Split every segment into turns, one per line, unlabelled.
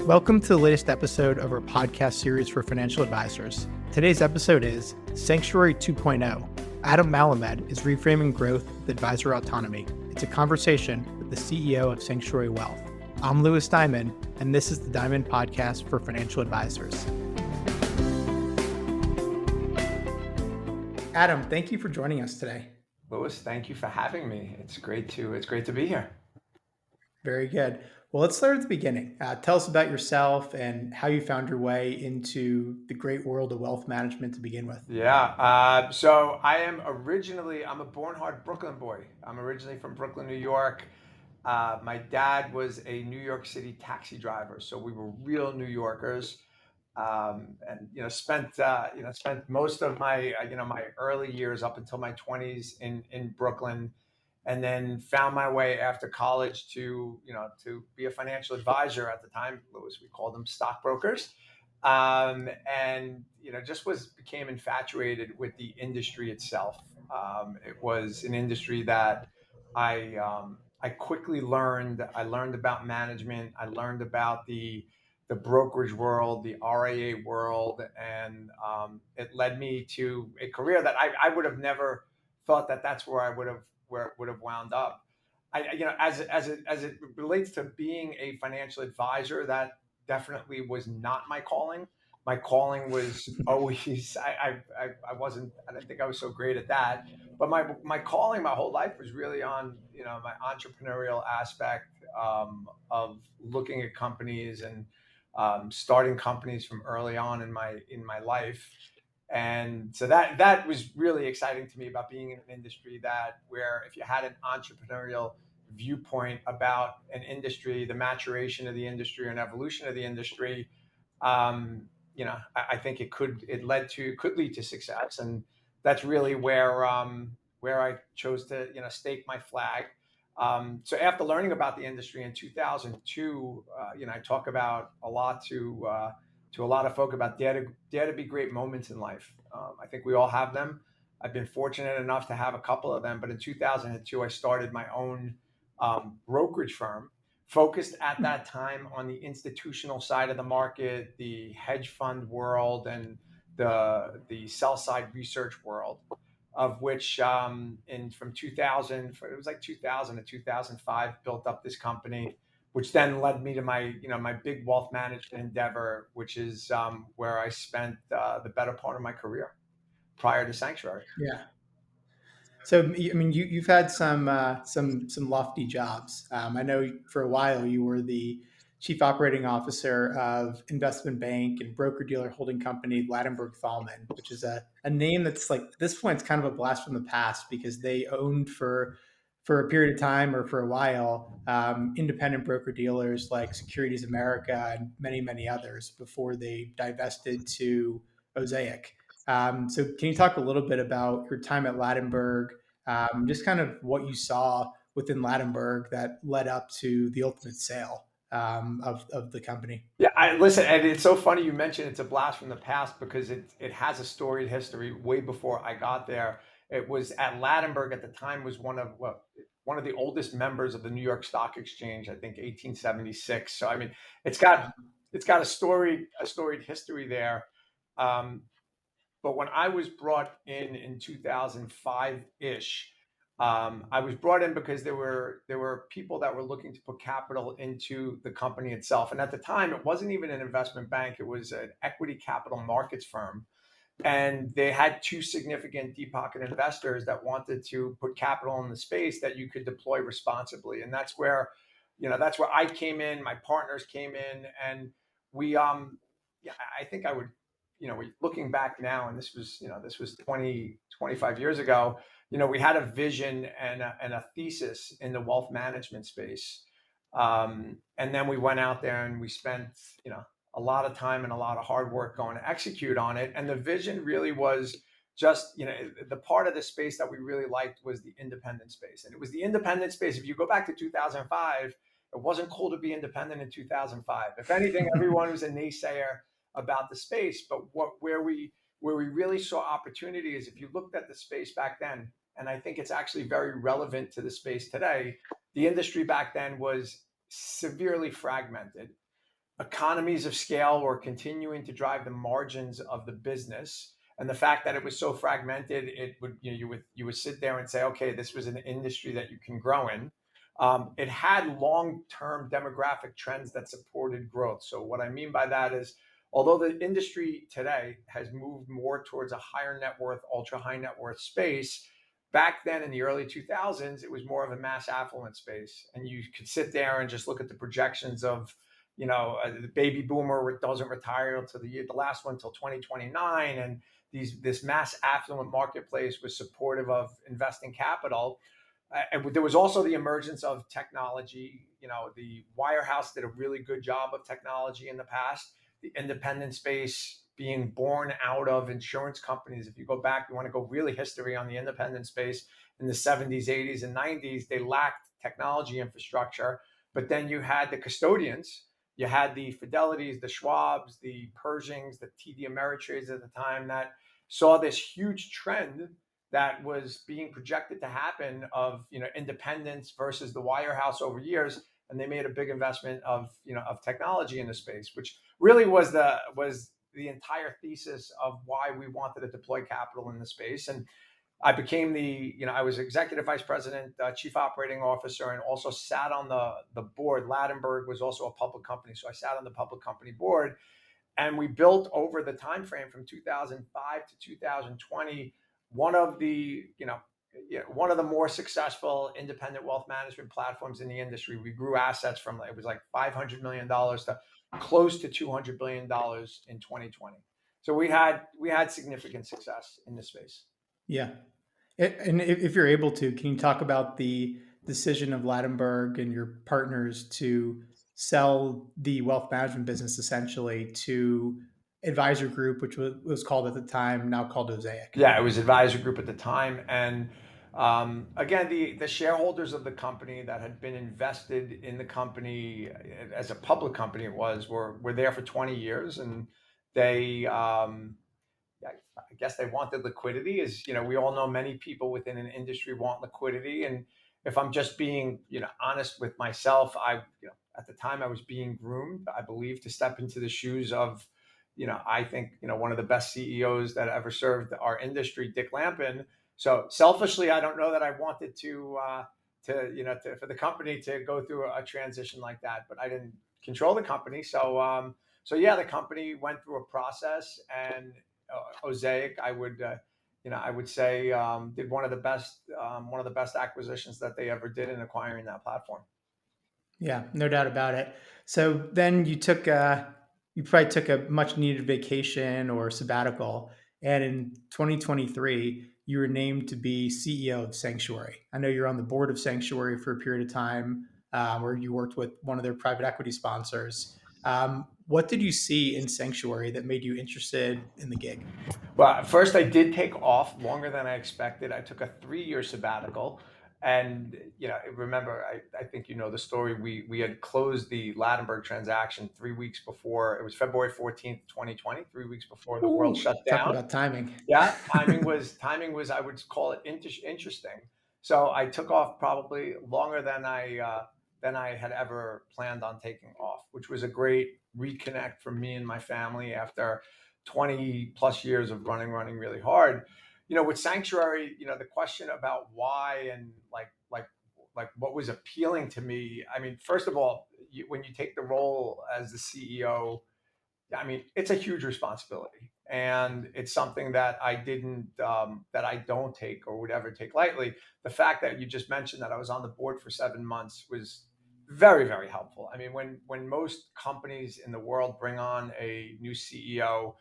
Welcome to the latest episode of our podcast series for financial advisors. Today's episode is Sanctuary 2.0. Adam Malamed is reframing growth with advisor autonomy. It's a conversation with the CEO of Sanctuary Wealth. I'm Louis Diamond, and this is the Diamond Podcast for financial advisors. Adam, thank you for joining us today.
Louis, thank you for having me. It's great to be here.
Very good. Well, let's start at the beginning. Tell us about yourself and how you found your way into the great world of wealth management to begin with.
So I'm a born-heart Brooklyn boy. I'm originally from Brooklyn, New York. My dad was a New York City taxi driver, so we were real New Yorkers. And spent most of my my early years up until my 20s in Brooklyn, and then found my way after college to be a financial advisor. At the time, Louis, we called them stockbrokers. And just became infatuated with the industry itself. It was an industry that I quickly learned. I learned about management. I learned about the brokerage world, the RIA world, and it led me to a career that I would have never thought that's where I would have wound up. As it relates to being a financial advisor, that definitely was not my calling. My calling was always I didn't think I was so great at that. But my calling my whole life was really on my entrepreneurial aspect, of looking at companies and starting companies from early on in my life. And so that was really exciting to me about being in an industry where if you had an entrepreneurial viewpoint about an industry, the maturation of the industry and evolution of the industry, I think could lead to success. And that's really where I chose to stake my flag. So after learning about the industry in 2002, I talk about a lot to a lot of folk about dare to be great moments in life. I think we all have them. I've been fortunate enough to have a couple of them. But in 2002, I started my own brokerage firm, focused at that time on the institutional side of the market, the hedge fund world, and the sell side research world. Of which, from 2000, it was like 2000 to 2005, built up this company, which then led me to my big wealth management endeavor, which is where I spent the better part of my career prior to Sanctuary.
Yeah. So, I mean, you've had some lofty jobs. I know for a while you were the chief operating officer of investment bank and broker dealer holding company Ladenburg Thalmann, which is a name that's like at this point it's kind of a blast from the past because they owned for a period of time or for a while independent broker dealers like Securities America and many others before they divested to Osaic. So can you talk a little bit about your time at Ladenburg, just kind of what you saw within Ladenburg that led up to the ultimate sale of the company?
Yeah, I listen, and it's so funny you mentioned it's a blast from the past because it has a storied history way before I got there. It was at Ladenburg at the time, was one of the oldest members of the New York Stock Exchange, I think 1876. So I mean, it's got a storied history there. Um, but when I was brought in 2005 ish, I was brought in because there were people that were looking to put capital into the company itself. And at the time, it wasn't even an investment bank; it was an equity capital markets firm. And they had two significant deep pocket investors that wanted to put capital in the space that you could deploy responsibly. And that's where I came in. My partners came in, and we yeah, I think I would looking back now, and this was 25 years ago. We had a vision and a thesis in the wealth management space. And then we went out there and we spent a lot of time and a lot of hard work going to execute on it. And the vision really was just, the part of the space that we really liked was the independent space. And it was the independent space. If you go back to 2005, it wasn't cool to be independent in 2005. If anything, everyone was a naysayer about the space. But where we really saw opportunity is if you looked at the space back then, and I think it's actually very relevant to the space today. The industry back then was severely fragmented. economies of scale were continuing to drive the margins of the business, and the fact that it was so fragmented, it would you would sit there and say, okay, this was an industry that you can grow in. It had long-term demographic trends that supported growth. So what I mean by that is, although the industry today has moved more towards a higher net worth, ultra high net worth space, back then in the early 2000s, it was more of a mass affluent space. And you could sit there and just look at the projections of, the baby boomer doesn't retire until the last one till 2029. And this mass affluent marketplace was supportive of investing capital. And there was also the emergence of technology. The wirehouse did a really good job of technology in the past. The independent space being born out of insurance companies. If you go back, you want to go really history on the independent space in the 70s, 80s, and 90s, they lacked technology infrastructure. But then you had the custodians, you had the Fidelities, the Schwabs, the Pershings, the TD Ameritrades at the time that saw this huge trend that was being projected to happen of independence versus the wirehouse over years, and they made a big investment of technology in the space, which really was the entire thesis of why we wanted to deploy capital in the space. And I became I was executive vice president, chief operating officer, and also sat on the board. Ladenburg was also a public company, so I sat on the public company board. And we built over the time frame from 2005 to 2020 one of the one of the more successful independent wealth management platforms in the industry. We grew assets from, it was like $500 million to close to $200 billion in 2020. So we had significant success in this space.
Yeah. And if you're able to, can you talk about the decision of Ladenburg and your partners to sell the wealth management business essentially to Advisor Group, which was called at the time, now called Osaic?
Yeah, it was Advisor Group at the time, and again, the shareholders of the company that had been invested in the company as a public company, were there for 20 years, and they I guess they wanted liquidity. As we all know, many people within an industry want liquidity. And if I'm just being, honest with myself, at the time I was being groomed, I believe, to step into the shoes of, I think, one of the best CEOs that ever served our industry, Dick Lampin. So selfishly, I don't know that I wanted for the company to go through a transition like that, but I didn't control the company. So yeah, the company went through a process, and Osaic, I would say, did one of the best acquisitions that they ever did in acquiring that platform.
Yeah, no doubt about it. So then you probably took a much needed vacation or sabbatical, and in 2023 you were named to be CEO of Sanctuary. I know you're on the board of Sanctuary for a period of time, where you worked with one of their private equity sponsors. What did you see in Sanctuary that made you interested in the gig?
Well, at first I did take off longer than I expected. I took a 3-year sabbatical. And remember, I think you know the story. We had closed the Ladenburg transaction 3 weeks before. It was February 14th, 2020, 3 weeks before the world
Ooh,
shut
talk
down.
about timing.
Yeah, timing was I would call it interesting. So I took off probably longer than I had ever planned on taking off, which was a great reconnect for me and my family after 20 plus years of running really hard. With Sanctuary, the question about why and like what was appealing to me. I mean, first of all, when you take the role as the CEO, I mean, it's a huge responsibility, and it's something that I don't take or would ever take lightly. The fact that you just mentioned that I was on the board for 7 months was very, very helpful. I mean, when most companies in the world bring on a new CEO,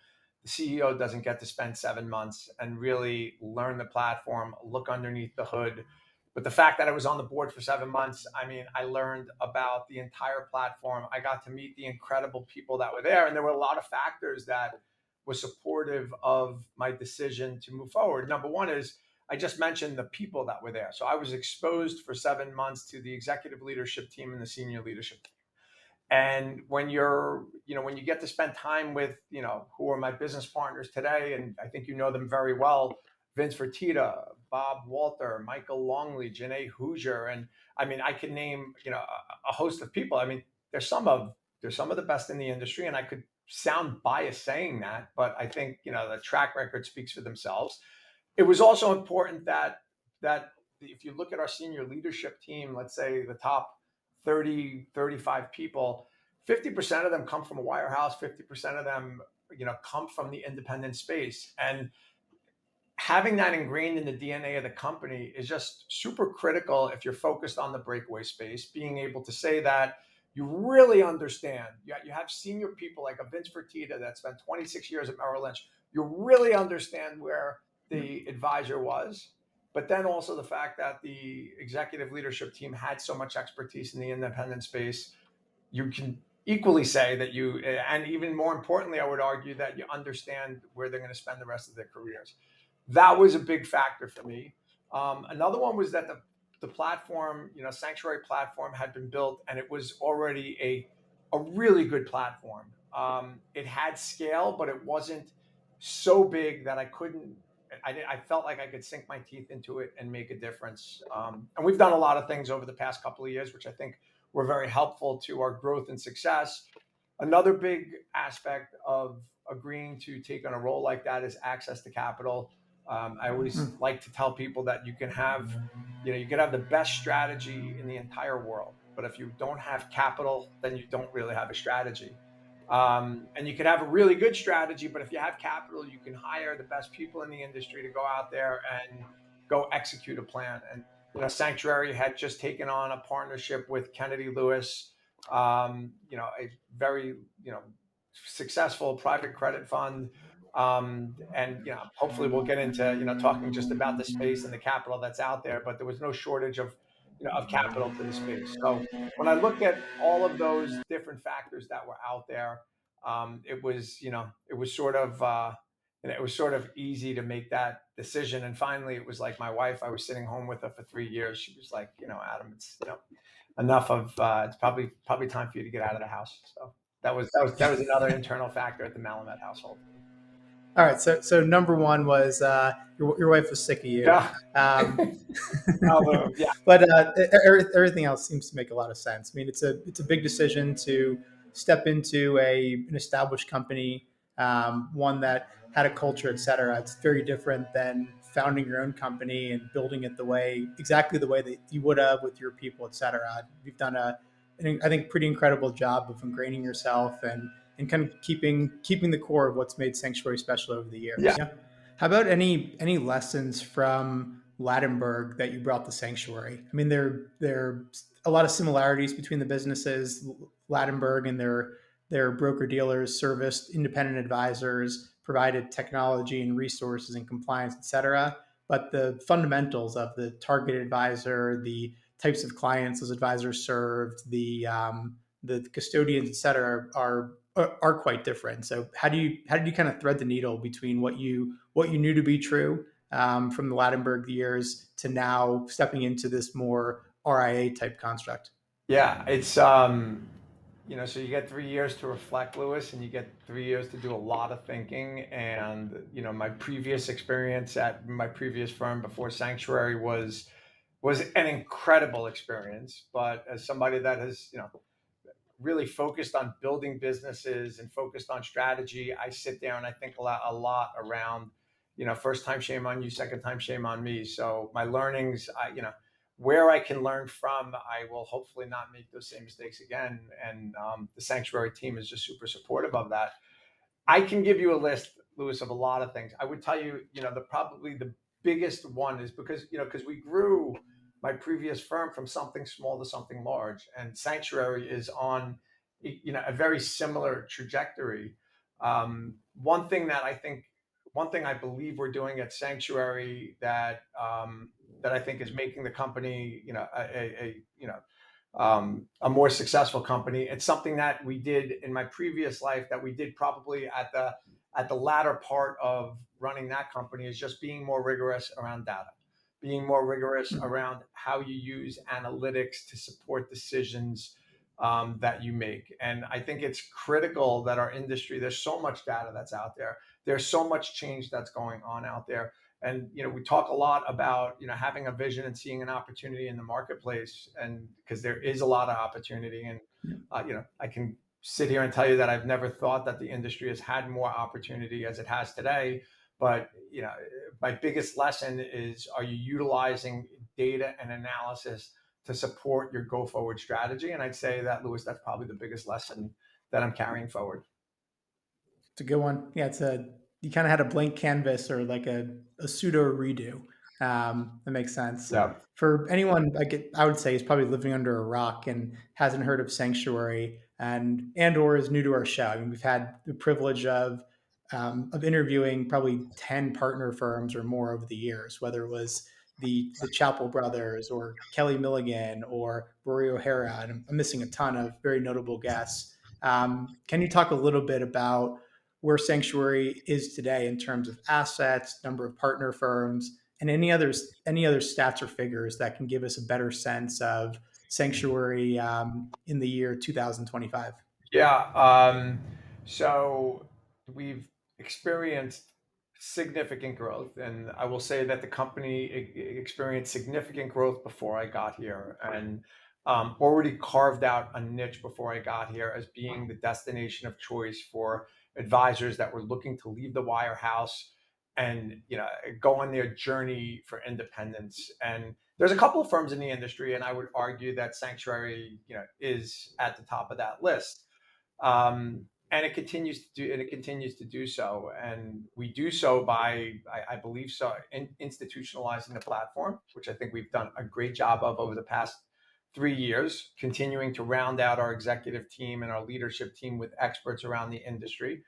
the CEO doesn't get to spend 7 months and really learn the platform, look underneath the hood. But the fact that I was on the board for 7 months, I mean, I learned about the entire platform. I got to meet the incredible people that were there. And there were a lot of factors that were supportive of my decision to move forward. Number one is, I just mentioned the people that were there. So I was exposed for 7 months to the executive leadership team and the senior leadership team. And when you get to spend time with, who are my business partners today, and I think you know them very well, Vince Fertitta, Bob Walter, Michael Longley, Janae Hoosier. And I mean, I can name, a host of people. I mean, they're some of They're some of the best in the industry, and I could sound biased saying that, but I think the track record speaks for themselves. It was also important that if you look at our senior leadership team, let's say the top 30, 35 people, 50% of them come from a wirehouse, 50% of them come from the independent space. And having that ingrained in the DNA of the company is just super critical if you're focused on the breakaway space, being able to say that you really understand. You have senior people like a Vince Fertitta that spent 26 years at Merrill Lynch. You really understand where
Yeah.
the advisor was, but then also the fact that the executive leadership team had so much expertise in the independent space. You can equally say that and even more importantly, I would argue that you understand where they're going to spend the rest of their careers. That was a big factor for me. Another one was that the platform, Sanctuary platform, had been built, and it was already a really good platform. It had scale, but it wasn't so big that I couldn't. I felt like I could sink my teeth into it and make a difference. And we've done a lot of things over the past couple of years, which I think were very helpful to our growth and success. Another big aspect of agreeing to take on a role like that is access to capital. I always
Mm.
like to tell people that you can have the best strategy in the entire world, but if you don't have capital, then you don't really have a strategy. And you can have a really good strategy, but if you have capital, you can hire the best people in the industry to go out there and go execute a plan. And Sanctuary had just taken on a partnership with Kennedy Lewis, a very successful private credit fund. And hopefully we'll get into talking just about the space and the capital that's out there. But there was no shortage of capital to the space. So when I looked at all of those different factors that were out there, it was sort of easy to make that decision. And finally, it was like my wife. I was sitting home with her for 3 years. She was like, Adam, it's enough of. It's probably time for you to get out of the house. So that was another internal factor at the Malamed household.
All right. So number one was your wife was sick of you.
Yeah.
Um,
Yeah.
but everything else seems to make a lot of sense. I mean, it's a big decision to step into an established company, one that had a culture, et cetera. It's very different than founding your own company and building it exactly the way that you would have with your people, et cetera. You've done I think, pretty incredible job of ingraining yourself and kind of keeping the core of what's made Sanctuary special over the
Yeah.
years. Yeah. How about any lessons from Ladenburg that you brought to Sanctuary? I mean, there are a lot of similarities between the businesses. Ladenburg and their broker dealers serviced independent advisors, provided technology and resources and compliance, et cetera. But the fundamentals of the target advisor, the types of clients those advisors served, the custodians, et cetera, are quite different. So how did you kind of thread the needle between what you knew to be true from the Ladenburg years to now stepping into this more RIA type construct?
Yeah. It's so you get 3 years to reflect, Lewis, and you get 3 years to do a lot of thinking. And my previous experience at my previous firm before Sanctuary was an incredible experience. But as somebody that has really focused on building businesses and focused on strategy, I sit there and I think a lot around, first time shame on you, second time shame on me. So my learnings, where I can learn from, I will hopefully not make those same mistakes again. And the Sanctuary team is just super supportive of that. I can give you a list, Lewis, of a lot of things. I would tell you, probably the biggest one is because we grew my previous firm from something small to something large, and Sanctuary is on, a very similar trajectory. One thing I believe we're doing at Sanctuary that I think is making the company, a more successful company. It's something that we did in my previous life that we did probably at the latter part of running that company, is just being more rigorous around data, being more rigorous around how you use analytics to support decisions that you make. And I think it's critical that our industry, there's so much data that's out there. There's so much change that's going on out there. And we talk a lot about having a vision and seeing an opportunity in the marketplace, and because there is a lot of opportunity. And I can sit here and tell you that I've never thought that the industry has had more opportunity as it has today. But my biggest lesson is: are you utilizing data and analysis to support your go forward strategy? And I'd say that, Lewis, that's probably the biggest lesson that I'm carrying forward.
It's a good one. Yeah, it's a you kind of had a blank canvas or like a pseudo redo. That makes sense.
Yeah.
For anyone, I would say is probably living under a rock and hasn't heard of Sanctuary and or is new to our show. I mean, we've had the privilege of interviewing probably 10 partner firms or more over the years, whether it was the Chapel brothers or Kelly Milligan or Rory O'Hara, and I'm missing a ton of very notable guests. Can you talk a little bit about where Sanctuary is today in terms of assets, number of partner firms, and any other stats or figures that can give us a better sense of Sanctuary in the year 2025?
Yeah. So we've experienced significant growth, and I will say that the company experienced significant growth before I got here, and already carved out a niche before I got here as being the destination of choice for advisors that were looking to leave the wirehouse and go on their journey for independence. And there's a couple of firms in the industry, and I would argue that Sanctuary, is at the top of that list. And it continues to do so, and we do so by, I believe so, institutionalizing the platform, which I think we've done a great job of over the past 3 years, continuing to round out our executive team and our leadership team with experts around the industry.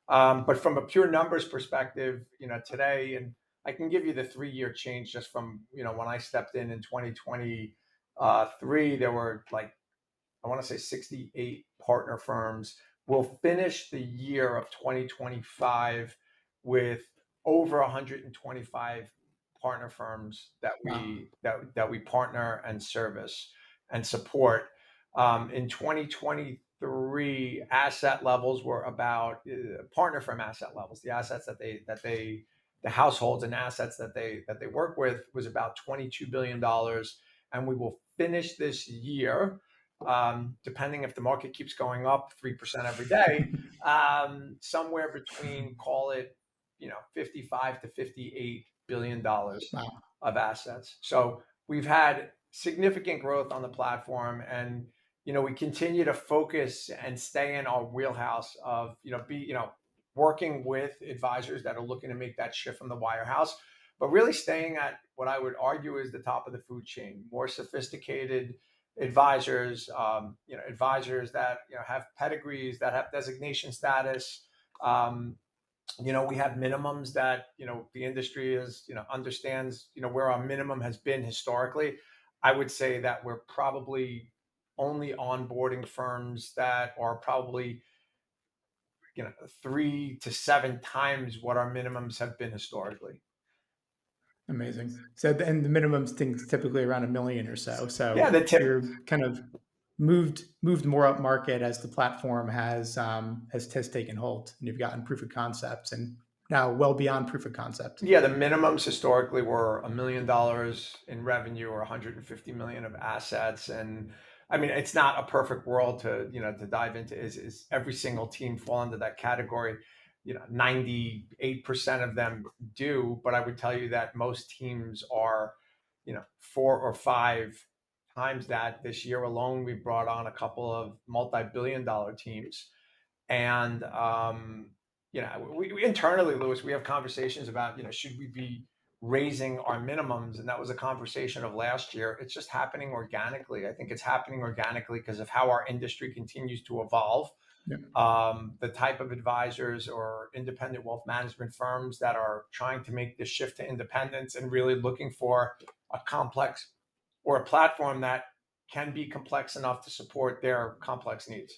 But from a pure numbers perspective, today, and I can give you the 3 year change just from when I stepped in 2023, there were, like, I want to say 68 partner firms. We'll finish the year of 2025 with over 125 partner firms that
Wow.
we partner and service and support. In 2023, asset levels were about partner firm asset levels. The assets the households and assets that they work with was about $22 billion, and we will finish this year, depending if the market keeps going up 3% every day, somewhere between, call it, 55 to $58 billion
Wow.
of assets. So we've had significant growth on the platform, and we continue to focus and stay in our wheelhouse of working with advisors that are looking to make that shift from the wirehouse, but really staying at what I would argue is the top of the food chain, more sophisticated advisors, advisors that have pedigrees, that have designation status. We have minimums that the industry is understands where our minimum has been historically. I would say that we're probably only onboarding firms that are probably 3 to 7 times what our minimums have been historically.
Amazing. So, and the minimum thing's typically around a million or so.
Yeah,
So
the tip.
you're kind of moved more up market as the platform has taken hold, and you've gotten proof of concepts, and now well beyond proof of concept.
Yeah, the minimums historically were $1 million in revenue or 150 million of assets. And I mean, it's not a perfect world to dive into. Is every single team fall into that category? 98% of them do, but I would tell you that most teams are 4 or 5 times that. This year alone, we brought on a couple of multi-billion-dollar teams. And we internally, Lewis, we have conversations about should we be raising our minimums, and that was a conversation of last year. It's just happening organically. I think it's happening organically because of how our industry continues to evolve.
Yeah.
The type of advisors or independent wealth management firms that are trying to make this shift to independence and really looking for a complex or a platform that can be complex enough to support their complex needs.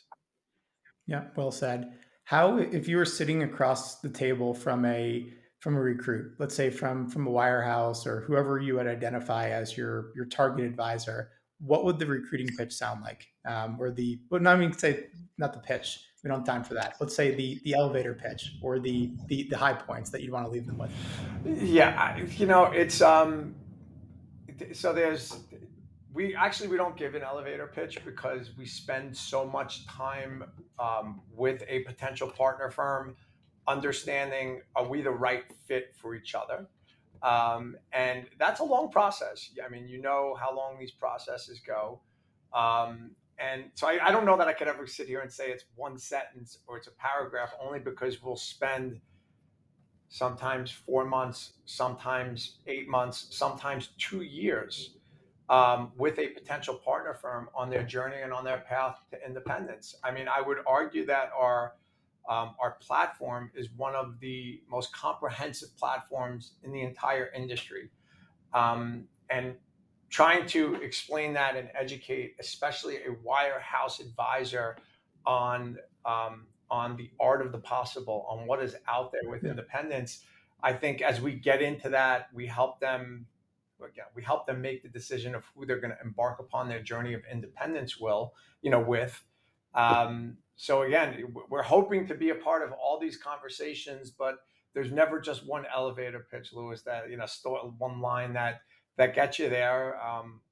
Yeah, well said. How, if you were sitting across the table from a recruit, let's say from a wirehouse or whoever you would identify as your target advisor, what would the recruiting pitch sound like? Or well, not even say not the pitch. We don't have time for that. Let's say the elevator pitch or the high points that you'd want to leave them with.
Yeah, it's so there's we don't give an elevator pitch because we spend so much time with a potential partner firm, understanding are we the right fit for each other, and that's a long process. I mean, you know how long these processes go. And so I don't know that I could ever sit here and say it's one sentence or it's a paragraph, only because we'll spend sometimes 4 months, sometimes 8 months, sometimes 2 years with a potential partner firm on their journey and on their path to independence. I mean, I would argue that our platform is one of the most comprehensive platforms in the entire industry, and trying to explain that and educate, especially a wirehouse advisor, on the art of the possible, on what is out there with
Yeah.
independence. I think as we get into that, we help them. Again, we help them make the decision of who they're going to embark upon their journey of independence with. So again, we're hoping to be a part of all these conversations, but there's never just one elevator pitch, Lewis. That one line that gets you there.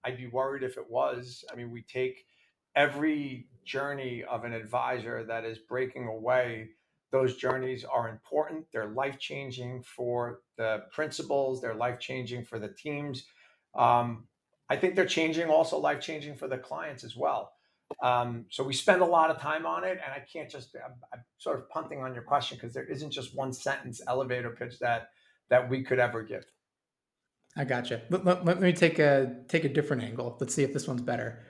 I'd be worried if it was. I mean, we take every journey of an advisor that is breaking away. Those journeys are important. They're life changing for the principals. They're life changing for the teams. Um, I think they're changing, also life changing for the clients as well. So we spend a lot of time on it, and I can't just. I'm sort of punting on your question because there isn't just one sentence elevator pitch that we could ever give.
I gotcha. Let me take a different angle. Let's see if this one's better.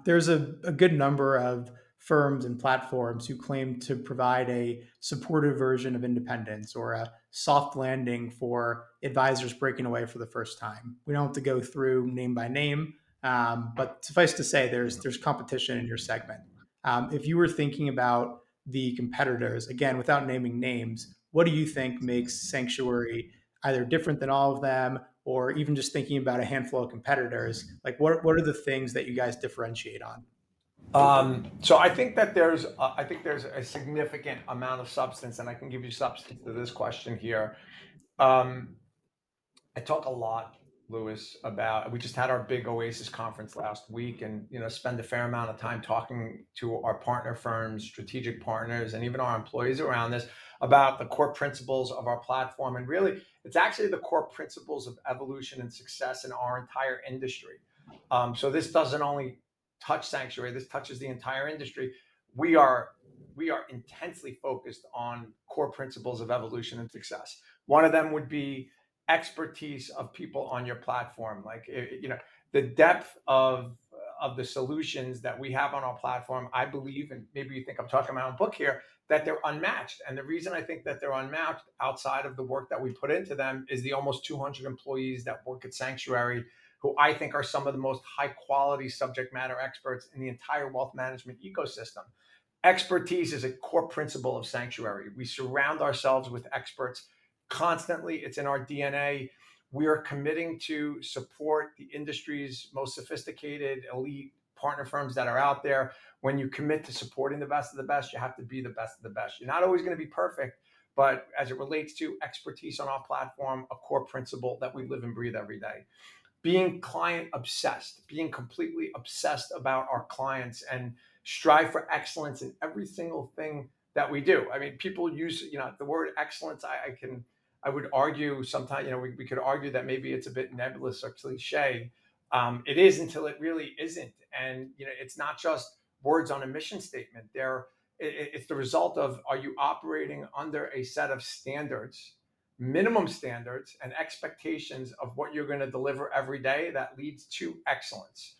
There's a good number of firms and platforms who claim to provide a supportive version of independence or a soft landing for advisors breaking away for the first time. We don't have to go through name by name, but suffice to say, there's competition in your segment. If you were thinking about the competitors, again, without naming names, what do you think makes Sanctuary either different than all of them, or even just thinking about a handful of competitors? Like, what are the things that you guys differentiate on?
So I think there's a significant amount of substance, and I can give you substance to this question here. Um, I talk a lot, Lewis, about we just had our big Oasis conference last week, and spend a fair amount of time talking to our partner firms, strategic partners, and even our employees around this about the core principles of our platform. And really, it's actually the core principles of evolution and success in our entire industry. So this doesn't only touch Sanctuary; this touches the entire industry. We are we are intensely focused on core principles of evolution and success. One of them would be expertise of people on your platform, like the depth of the solutions that we have on our platform. I believe, and maybe you think I'm talking my own book here, that they're unmatched. And the reason I think that they're unmatched, outside of the work that we put into them, is the almost 200 employees that work at Sanctuary, who I think are some of the most high quality subject matter experts in the entire wealth management ecosystem. Expertise is a core principle of Sanctuary. We surround ourselves with experts constantly. It's in our DNA. We are committing to support the industry's most sophisticated, elite partner firms that are out there. When you commit to supporting the best of the best, you have to be the best of the best. You're not always going to be perfect, but as it relates to expertise on our platform, a core principle that we live and breathe every day. Being client obsessed, being completely obsessed about our clients, and strive for excellence in every single thing that we do. I mean, people use the word excellence. I would argue sometimes we could argue that maybe it's a bit nebulous or cliche. It is until it really isn't, and it's not just words on a mission statement. It's the result of, are you operating under a set of standards, minimum standards and expectations of what you're going to deliver every day that leads to excellence.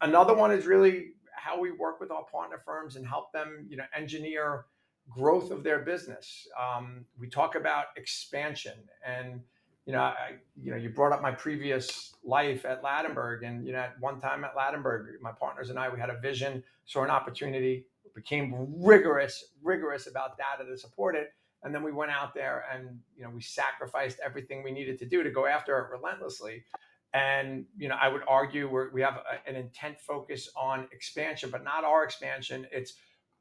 Another one is really how we work with our partner firms and help them, engineer growth of their business. We talk about expansion, and you brought up my previous life at Ladenburg, and at one time at Ladenburg, my partners and I, we had a vision, saw an opportunity, became rigorous about data to support it, and then we went out there and we sacrificed everything we needed to do to go after it relentlessly. And I would argue we have an intent focus on expansion, but not our expansion. It's,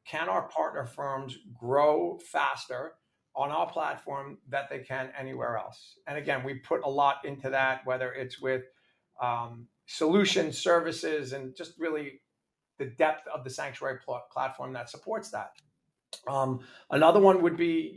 can our partner firms grow faster on our platform that they can anywhere else? And again, we put a lot into that, whether it's with solutions, services, and just really the depth of the sanctuary platform that supports that. Another one would be,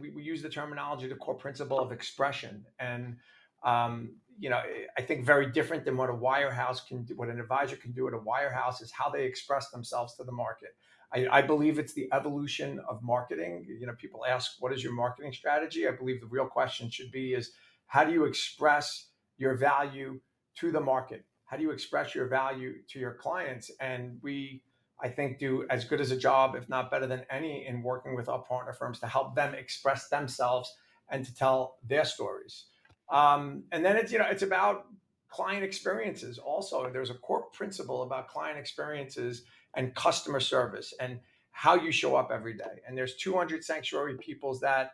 we use the terminology, the core principle of expression. And, I think very different than what a wirehouse can do, what an advisor can do at a wirehouse is how they express themselves to the market. I believe it's the evolution of marketing. People ask, what is your marketing strategy? I believe the real question should be is how do you express your value to the market? How do you express your value to your clients? And we, I think, do as good as a job, if not better than any, in working with our partner firms to help them express themselves and to tell their stories. And then it's about client experiences. Also, there's a core principle about client experiences and customer service and how you show up every day. And there's 200 sanctuary peoples that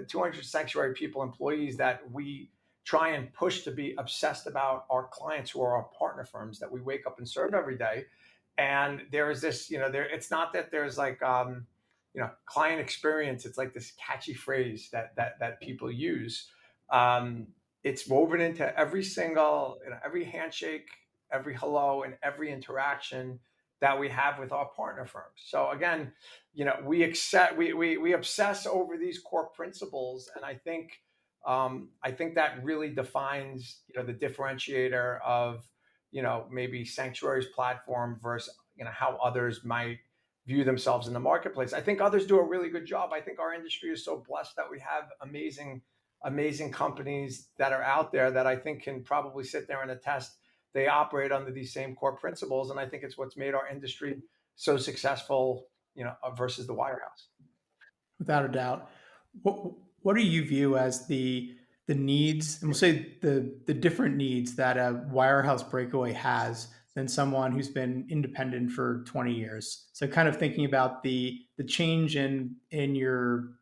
200 sanctuary people employees that we try and push to be obsessed about our clients who are our partner firms that we wake up and serve every day. And there is this, it's not that there's like client experience. It's like this catchy phrase that people use. It's woven into every single, every handshake, every hello, and every interaction that we have with our partner firms. So again, we accept, we obsess over these core principles, and I think that really defines the differentiator of maybe Sanctuary's platform versus how others might view themselves in the marketplace. I think others do a really good job. I think our industry is so blessed that we have amazing companies that are out there that I think can probably sit there and attest they operate under these same core principles. And I think it's what's made our industry so successful, versus the wirehouse.
Without a doubt. What do you view as the needs, and we'll say the different needs that a wirehouse breakaway has than someone who's been independent for 20 years? So kind of thinking about the change in your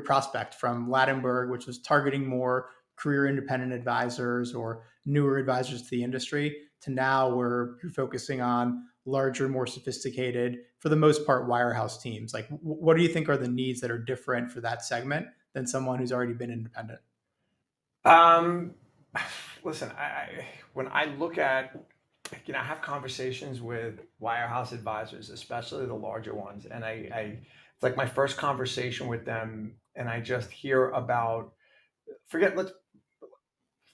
prospect from Ladenburg, which was targeting more career independent advisors or newer advisors to the industry, to now where you're focusing on larger, more sophisticated, for the most part, wirehouse teams. Like, what do you think are the needs that are different for that segment than someone who's already been independent?
Um, Listen, when I look at, I have conversations with wirehouse advisors, especially the larger ones, and it's like my first conversation with them, and I just hear about forget let's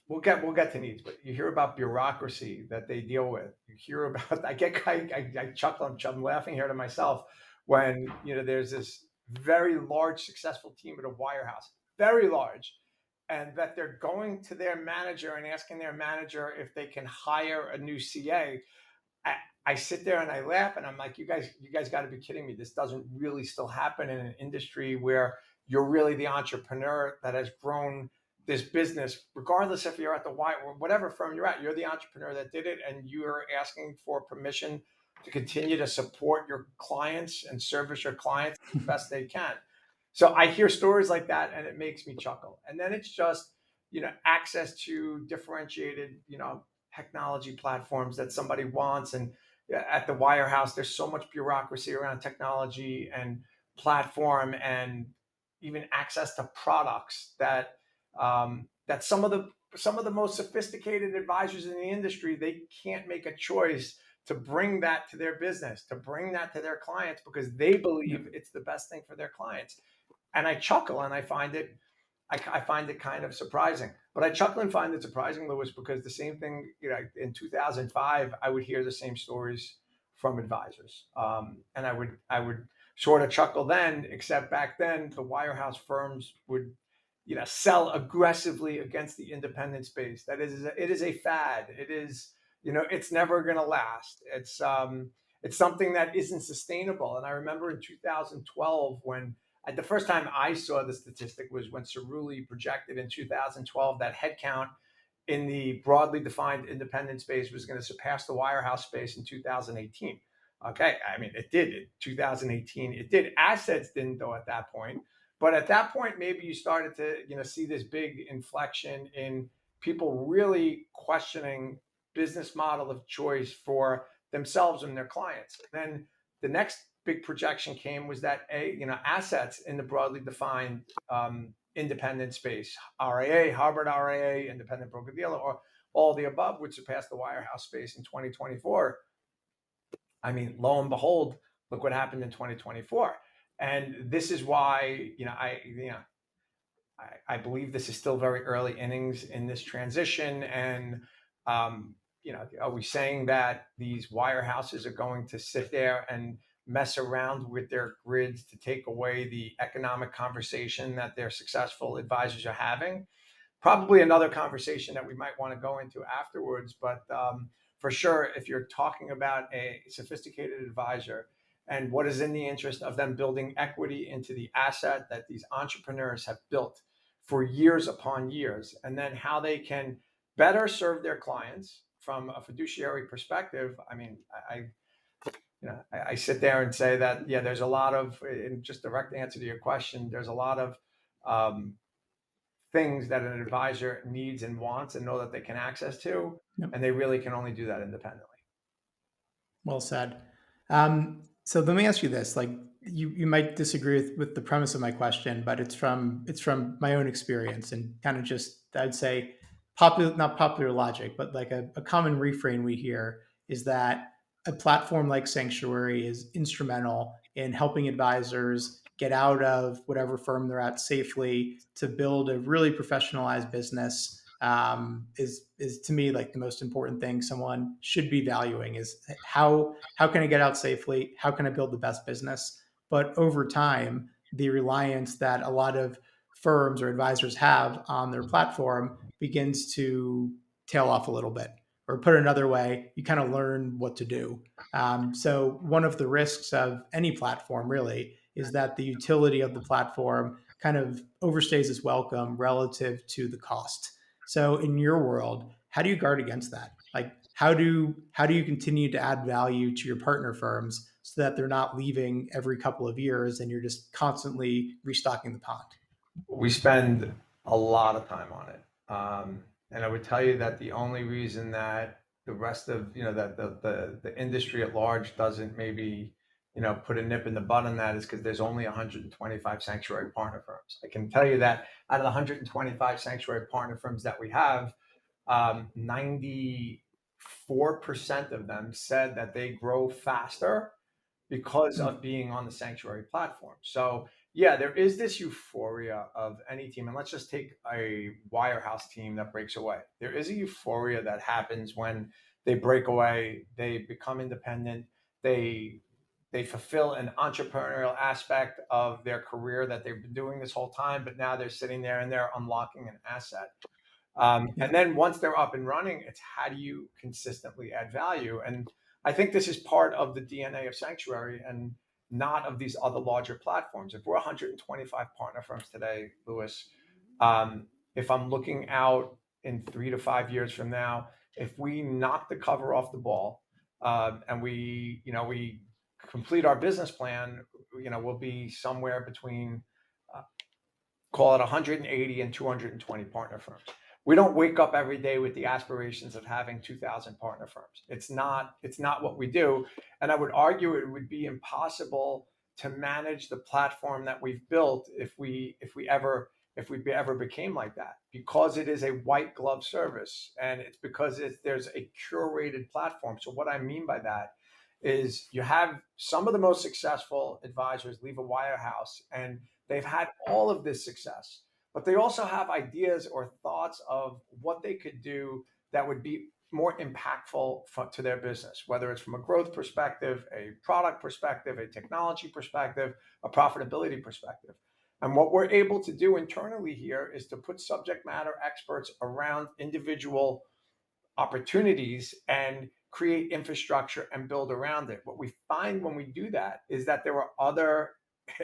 we'll get to needs, but you hear about bureaucracy that they deal with. You hear about I chuckle, I'm laughing here to myself when there's this very large successful team at a wirehouse, very large, and that they're going to their manager and asking their manager if they can hire a new CA. I, I sit there and I laugh and I'm like, you guys got to be kidding me. This doesn't really still happen in an industry where you're really the entrepreneur that has grown this business, regardless if you're at the Y or whatever firm you're at, you're the entrepreneur that did it, and you're asking for permission to continue to support your clients and service your clients as best they can. So I hear stories like that and it makes me chuckle. And then it's just, access to differentiated, technology platforms that somebody wants. And at the wirehouse, there's so much bureaucracy around technology and platform and even access to products that some of the most sophisticated advisors in the industry, they can't make a choice to bring that to their business, to bring that to their clients because they
Yeah.
believe it's the best thing for their clients. And I chuckle and I find it kind of surprising. But I chuckle and find it surprising, Lewis, because the same thing, in 2005, I would hear the same stories from advisors, and I would sort of chuckle then, except back then the wirehouse firms would, sell aggressively against the independent space. It is a fad. It is, it's never going to last. It's something that isn't sustainable. And I remember in 2012 when the first time I saw the statistic was when Cerulli projected in 2012 that headcount in the broadly defined independent space was going to surpass the wirehouse space in 2018. Okay, I mean it did in 2018. It did. Assets didn't though at that point, but at that point maybe you started to see this big inflection in people really questioning business model of choice for themselves and their clients. Then the next big projection came was that assets in the broadly defined independent space, RIA, Harvard RIA, independent broker dealer, or all the above would surpass the wirehouse space in 2024. I mean, lo and behold, look what happened in 2024. And this is why, I believe this is still very early innings in this transition. And, are we saying that these wirehouses are going to sit there and mess around with their grids to take away the economic conversation that their successful advisors are having? Probably another conversation that we might want to go into afterwards. But for sure, if you're talking about a sophisticated advisor and what is in the interest of them building equity into the asset that these entrepreneurs have built for years upon years, and then how they can better serve their clients from a fiduciary perspective. I mean, I sit there and say that, yeah, there's a lot of, in just direct answer to your question, there's a lot of um, things that an advisor needs and wants and know that they can access to,
Yep.
and they really can only do that independently.
Well said. So let me ask you this: like, you might disagree with the premise of my question, but it's from my own experience and kind of just, I'd say, popular, not popular logic, but like a common refrain we hear is that a platform like Sanctuary is instrumental in helping advisors get out of whatever firm they're at safely to build a really professionalized business. Is to me like the most important thing someone should be valuing is how can I get out safely? How can I build the best business? But over time, the reliance that a lot of firms or advisors have on their platform begins to tail off a little bit. Or put another way, you kind of learn what to do. So one of the risks of any platform really is that the utility of the platform kind of overstays its welcome relative to the cost. So in your world, how do you guard against that? Like how do you continue to add value to your partner firms so that they're not leaving every couple of years and you're just constantly restocking the pond?
We spend a lot of time on it. And I would tell you that the only reason that the rest of, that the industry at large doesn't maybe, put a nip in the bud on that is because there's only 125 sanctuary partner firms. I can tell you that out of the 125 sanctuary partner firms that we have, 94% of them said that they grow faster because of
Mm,
being on the sanctuary platform. So yeah, there is this euphoria of any team, and let's just take a wirehouse team that breaks away. There is a euphoria that happens when they break away, they become independent, they they fulfill an entrepreneurial aspect of their career that they've been doing this whole time, but now they're sitting there and they're unlocking an asset. And
yeah.
then once they're up and running, it's how do you consistently add value? And I think this is part of the DNA of Sanctuary and not of these other larger platforms. If we're 125 partner firms today, Lewis, if I'm looking out in 3 to 5 years from now, if we knock the cover off the ball and we complete our business plan, we'll be somewhere between call it 180 and 220 partner firms. We don't wake up every day with the aspirations of having 2,000 partner firms. It's not what we do, and I would argue it would be impossible to manage the platform that we've built if we ever became like that, because it is a white glove service, and it's because there's a curated platform. So what I mean by that is you have some of the most successful advisors leave a wirehouse and they've had all of this success, but they also have ideas or thoughts of what they could do that would be more impactful to their business, whether it's from a growth perspective, a product perspective, a technology perspective, a profitability perspective. And what we're able to do internally here is to put subject matter experts around individual opportunities and create infrastructure and build around it. What we find when we do that is that there are other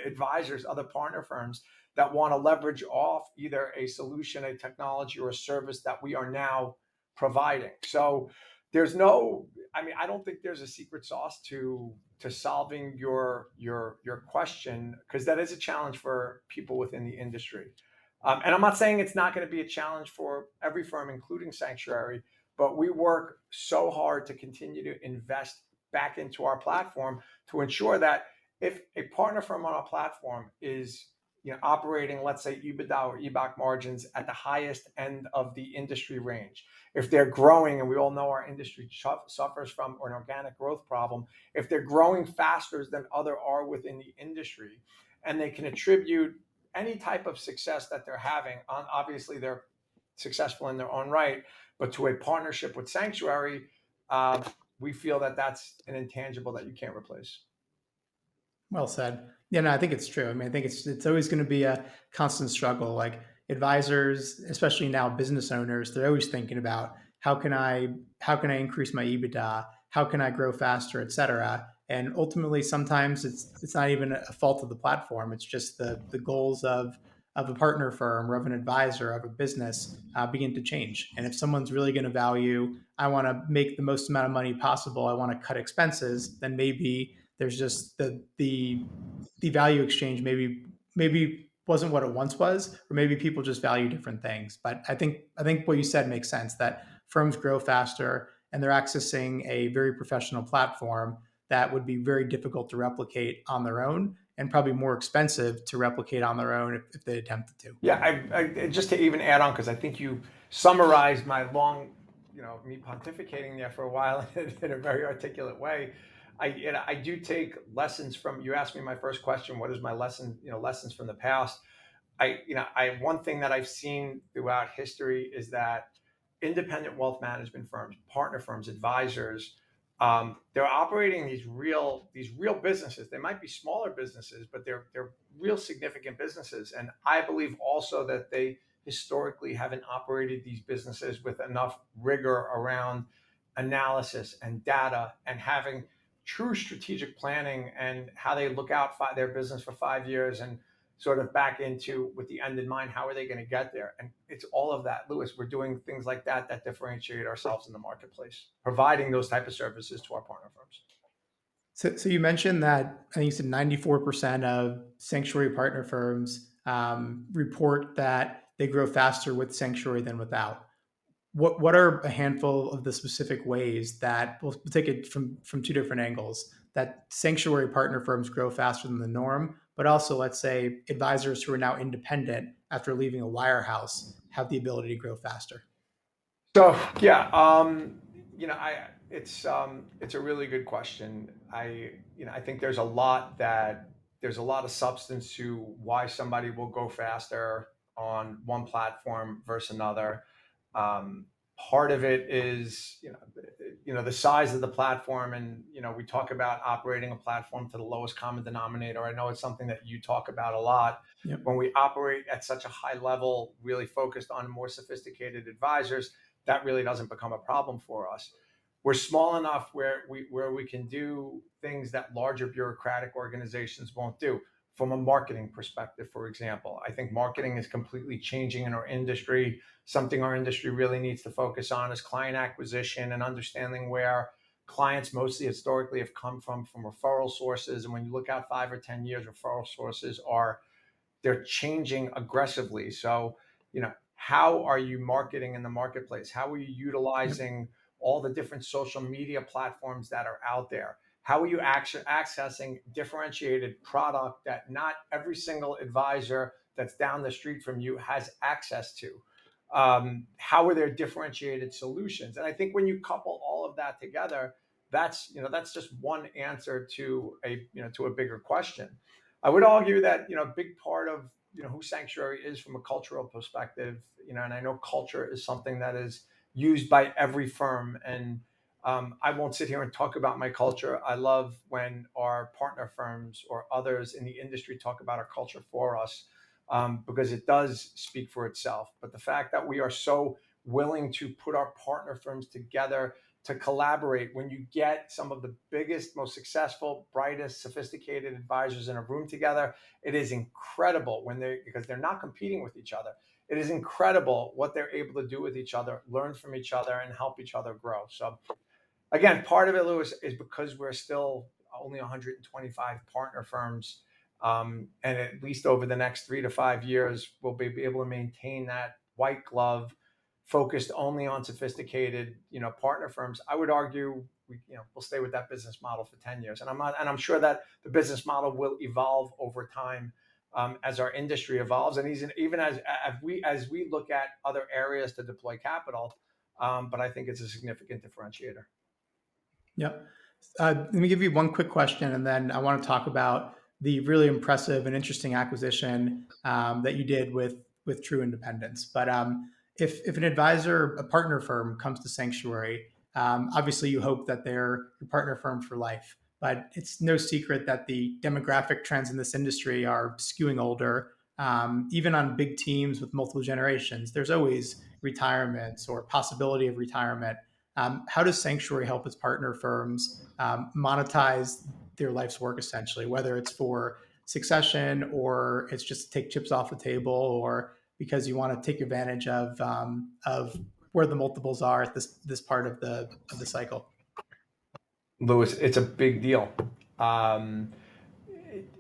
advisors, other partner firms that want to leverage off either a solution, a technology, or a service that we are now providing. So there's no, I mean, I don't think there's a secret sauce to solving your question, because that is a challenge for people within the industry. And I'm not saying it's not going to be a challenge for every firm, including Sanctuary, but we work so hard to continue to invest back into our platform to ensure that if a partner firm on our platform is operating, let's say, EBITDA or EBOC margins at the highest end of the industry range. If they're growing, and we all know our industry suffers from an organic growth problem, if they're growing faster than other are within the industry, and they can attribute any type of success that they're having on, obviously they're successful in their own right, but to a partnership with Sanctuary, uh, we feel that that's an intangible that you can't replace.
Well said. Yeah, no, I think it's true. I mean, I think it's always going to be a constant struggle. Like advisors, especially now business owners, they're always thinking about how can I increase my EBITDA, how can I grow faster, et cetera. And ultimately, sometimes it's not even a fault of the platform. It's just the goals of a partner firm or of an advisor of a business begin to change. And if someone's really going to value, I want to make the most amount of money possible, I want to cut expenses, then maybe there's just the value exchange maybe wasn't what it once was, or maybe people just value different things. But I think what you said makes sense, that firms grow faster and they're accessing a very professional platform that would be very difficult to replicate on their own, and probably more expensive to replicate on their own if they attempted to.
Yeah, just to even add on, because I think you summarized my long, me pontificating there for a while in a very articulate way. I do take lessons from. You asked me my first question. What is my lesson? Lessons from the past. I one thing that I've seen throughout history is that independent wealth management firms, partner firms, advisors, they're operating these real businesses. They might be smaller businesses, but they're real significant businesses. And I believe also that they historically haven't operated these businesses with enough rigor around analysis and data and having true strategic planning and how they look out their business for 5 years and sort of back into with the end in mind, how are they going to get there? And it's all of that, Lewis. We're doing things like that differentiate ourselves in the marketplace, providing those type of services to our partner firms.
So you mentioned that I think you said 94% of sanctuary partner firms report that they grow faster with sanctuary than without. What are a handful of the specific ways that we'll take it from two different angles, that sanctuary partner firms grow faster than the norm, but also let's say advisors who are now independent after leaving a wirehouse have the ability to grow faster?
So yeah, it's a really good question. I think there's a lot of substance to why somebody will go faster on one platform versus another. Um, Part of it is the size of the platform, and we talk about operating a platform to the lowest common denominator. I know it's something that you talk about a lot.
Yep.
When we operate at such a high level, really focused on more sophisticated advisors, that really doesn't become a problem for us. We're small enough where we can do things that larger bureaucratic organizations won't do. From a marketing perspective, for example, I think marketing is completely changing in our industry. Something our industry really needs to focus on is client acquisition and understanding where clients mostly historically have come from referral sources. And when you look out 5 or 10 years, referral sources are they're changing aggressively. So, how are you marketing in the marketplace? How are you
Yep.
utilizing all the different social media platforms that are out there? How are you actually accessing differentiated product that not every single advisor that's down the street from you has access to? How are there differentiated solutions? And I think when you couple all of that together, that's just one answer to a bigger question. I would argue that a big part of who Sanctuary is from a cultural perspective, and I know culture is something that is used by every firm, and I won't sit here and talk about my culture. I love when our partner firms or others in the industry talk about our culture for us, because it does speak for itself. But the fact that we are so willing to put our partner firms together to collaborate, when you get some of the biggest, most successful, brightest, sophisticated advisors in a room together, it is incredible because they're not competing with each other. It is incredible what they're able to do with each other, learn from each other, and help each other grow. So again, part of it, Lewis, is because we're still only 125 partner firms, and at least over the next 3 to 5 years, we'll be able to maintain that white glove, focused only on sophisticated, partner firms. I would argue we'll stay with that business model for 10 years, and I'm sure that the business model will evolve over time. as our industry evolves, and even as we look at other areas to deploy capital. But I think it's a significant differentiator.
Yep. Let me give you one quick question, and then I want to talk about the really impressive and interesting acquisition that you did with True Independence. But if an advisor, a partner firm, comes to Sanctuary, obviously you hope that they're your partner firm for life. But it's no secret that the demographic trends in this industry are skewing older. Even on big teams with multiple generations, there's always retirements or possibility of retirement. How does Sanctuary help its partner firms monetize their life's work essentially, whether it's for succession or it's just to take chips off the table or because you want to take advantage of where the multiples are at this part of the cycle?
Lewis, it's a big deal. Um,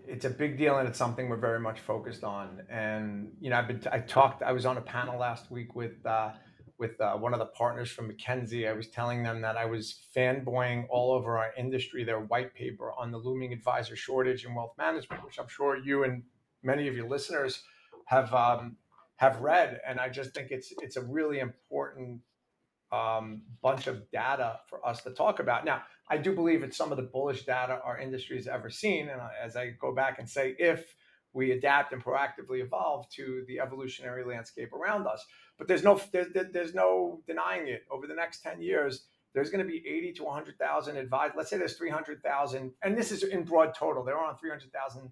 it's a big deal, and it's something we're very much focused on. And I was on a panel last week with one of the partners from McKinsey. I was telling them that I was fanboying all over our industry, their white paper on the looming advisor shortage in wealth management, which I'm sure you and many of your listeners have have read. And I just think it's a really important bunch of data for us to talk about. Now, I do believe it's some of the bullish data our industry has ever seen. And as I go back and say, if we adapt and proactively evolve to the evolutionary landscape around us, but there's no denying it. Over the next 10 years, there's going to be 80 to 100,000 advised. Let's say there's 300,000, and this is in broad total. There are on 300,000,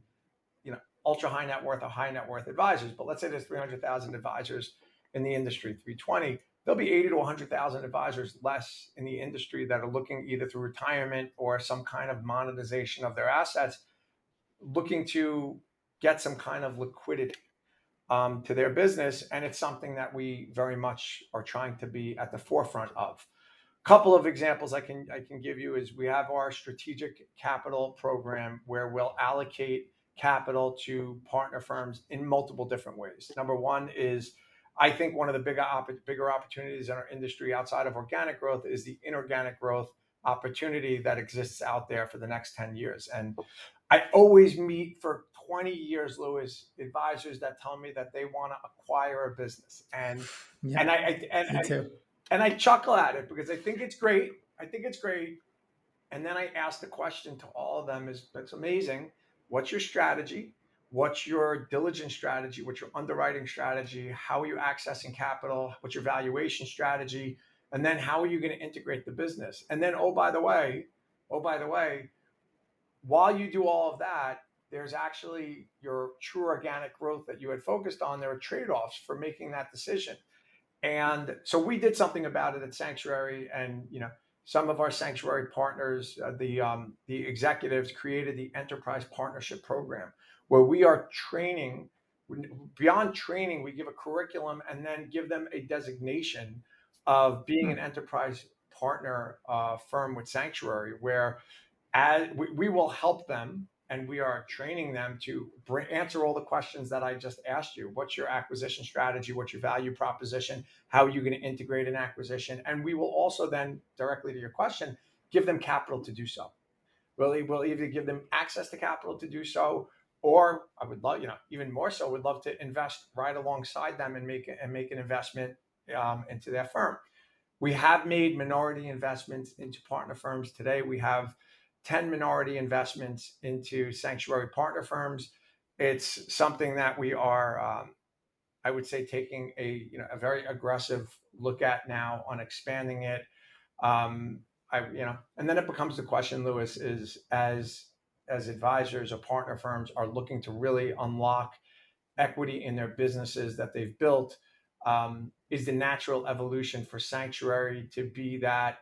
ultra high net worth or high net worth advisors. But let's say there's 300,000 advisors in the industry, 320. There'll be 80 to 100,000 advisors less in the industry that are looking either through retirement or some kind of monetization of their assets, looking to get some kind of liquidity to their business. And it's something that we very much are trying to be at the forefront of. Couple of examples I can give you is we have our strategic capital program where we'll allocate capital to partner firms in multiple different ways. Number one is, I think one of the bigger opportunities in our industry outside of organic growth is the inorganic growth opportunity that exists out there for the next 10 years. And I always meet for 20 years, Lewis, advisors that tell me that they want to acquire a business. And
Yeah,
I, I and
me
I
too.
and I chuckle at it because I think it's great. I think it's great. And then I ask the question to all of them is, that's amazing. What's your strategy? What's your diligence strategy? What's your underwriting strategy? How are you accessing capital? What's your valuation strategy? And then how are you going to integrate the business? And then, oh, by the way, while you do all of that, there's actually your true organic growth that you had focused on. There are trade-offs for making that decision. And so we did something about it at Sanctuary, and some of our Sanctuary partners, the executives, created the Enterprise Partnership Program, where we are training. Beyond training, we give a curriculum and then give them a designation of being an
Hmm.
enterprise partner firm with Sanctuary, where as we will help them and we are training them to answer all the questions that I just asked you. What's your acquisition strategy? What's your value proposition? How are you going to integrate an acquisition? And we will also then, directly to your question, give them capital to do so. We'll either give them access to capital to do so, or I would love, even more so, would love to invest right alongside them and make an investment into their firm. We have made minority investments into partner firms. Today, we have 10 minority investments into Sanctuary partner firms. It's something that we are, I would say, taking a very aggressive look at now on expanding it. And then it becomes the question, Lewis, is as advisors or partner firms are looking to really unlock equity in their businesses that they've built, is the natural evolution for Sanctuary to be that